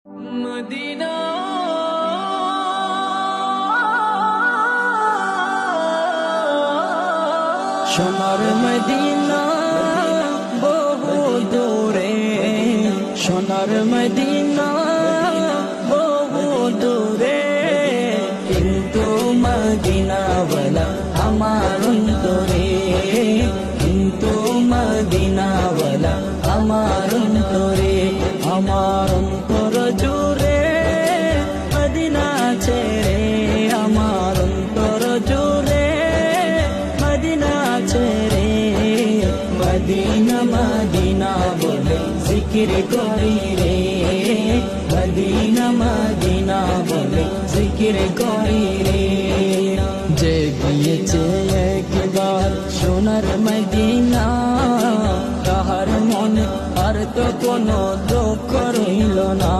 Medina সোনার Medina বহু দূরে, সোনার মদিনা বহু দূরে, কিন্তু মদিনাওয়ালা আমার অন্তরে, কিন্তু মদিনাওয়ালা আমার অন্তরে, আমার অন্তর জুড়ে মদিনা ছেড়ে, আমার অন্তর জুড়ে মদিনা ছেড়ে, মদিনা মদিনা বলে জিকির করি রে, মদিনা মদিনা বলে জিকির করি রে। যে গিয়েছে একবার সোনার মদিনা, তাহার মনে আর তো কোনো দুঃখ রইল না।